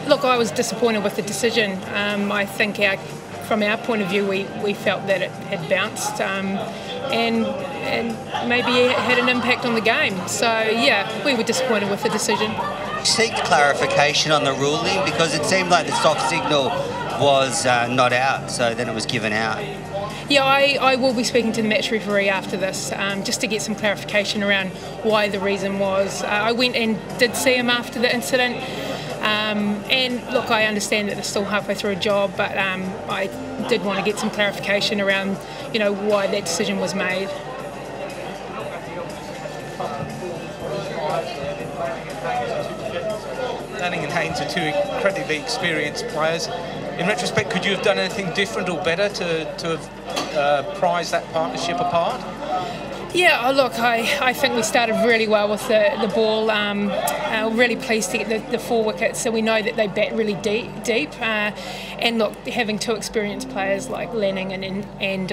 Look, I was disappointed with the decision. I think from our point of view, we felt that it had bounced and maybe it had an impact on the game. So, yeah, we were disappointed with the decision. Seek clarification on the ruling, because it seemed like the soft signal was not out, so then it was given out. Yeah, I will be speaking to the match referee after this just to get some clarification around why the reason was. I went and did see him after the incident. And look, I understand that they're still halfway through a job, but I did want to get some clarification around, why that decision was made. Lanning and Haynes are two incredibly experienced players. In retrospect, could you have done anything different or better to have prized that partnership apart? Yeah, look, I think we started really well with the ball. Really pleased to get the 4 wickets, so we know that they bat really deep. And look, having 2 experienced players like Lanning and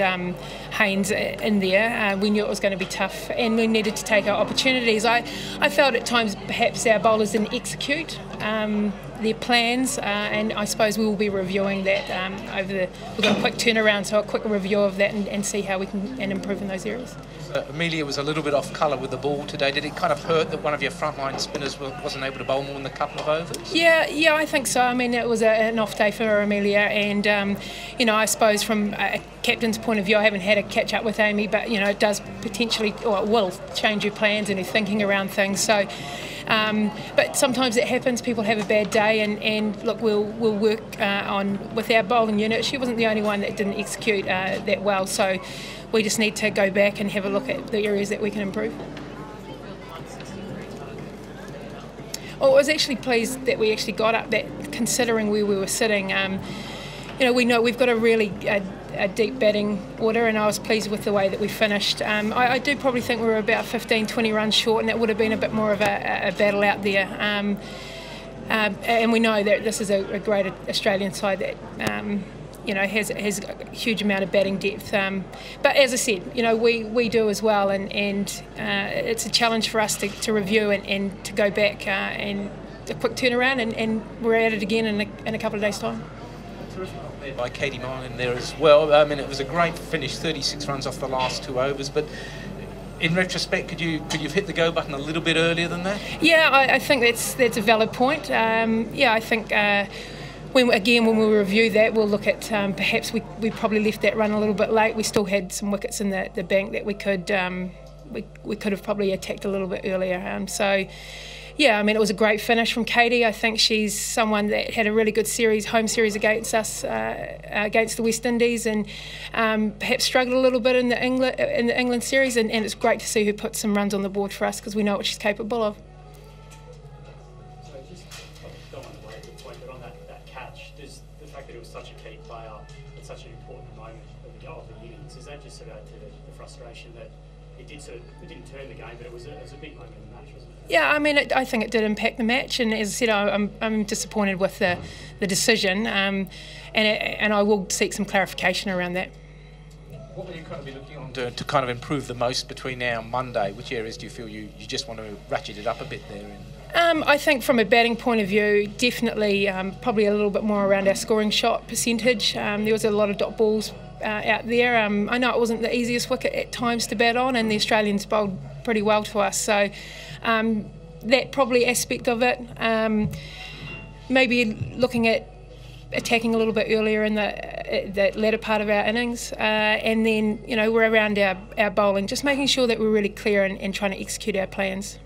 Haynes in there, we knew it was going to be tough, and we needed to take our opportunities. I felt at times perhaps our bowlers didn't execute their plans, and I suppose we will be reviewing that we've got a quick turnaround, so a quick review of that and see how we can improve in those areas. Amelia was a little bit off colour with the ball today. Did it kind of hurt that one of your frontline spinners wasn't able to bowl more than a couple of overs? Yeah, I think so. I mean, it was an off day for Amelia, and I suppose from a captain's point of view, I haven't had a catch up with Amy, but it does potentially, or it will change your plans and your thinking around things. So. But sometimes it happens, people have a bad day, and look, we'll work with our bowling unit. She wasn't the only one that didn't execute that well, so we just need to go back and have a look at the areas that we can improve. I was actually pleased that we actually got up that, considering where we were sitting. We know we've got a really a deep batting order, and I was pleased with the way that we finished. I do probably think we were about 15-20 runs short, and it would have been a bit more of a battle out there. And we know that this is a great Australian side that has a huge amount of batting depth. But as I said, we do as well, and it's a challenge for us to review and to go back and a quick turnaround, and we're at it again in a couple of days' time. By Katie Marlin there as well. I mean, it was a great finish, 36 runs off the last 2 overs, but in retrospect, could you have hit the go button a little bit earlier than that? Yeah, I think that's a valid point. I think when we review that, we'll look at perhaps we probably left that run a little bit late. We still had some wickets in the bank that we could have probably attacked a little bit earlier. Yeah, I mean, it was a great finish from Katie. I think she's someone that had a really good home series against us, against the West Indies, and perhaps struggled a little bit in the England series. And it's great to see her put some runs on the board for us, because we know what she's capable of. So just don't want to wait the point, but on that catch, does the fact that it was such a key player at such an important moment of the innings, does that just sort of add to the frustration that it didn't turn the game, but it was a big moment in the match, wasn't it? Yeah, I mean, I think it did impact the match, and as I said, I'm disappointed with the decision, and I will seek some clarification around that. What will you kind of be looking on to kind of improve the most between now and Monday? Which areas do you feel you just want to ratchet it up a bit there in? I think from a batting point of view, definitely probably a little bit more around our scoring shot percentage. There was a lot of dot balls out there. I know it wasn't the easiest wicket at times to bat on, and the Australians bowled pretty well to us, so that probably aspect of it. Maybe looking at attacking a little bit earlier in the latter part of our innings, and then we're around our bowling, just making sure that we're really clear and trying to execute our plans.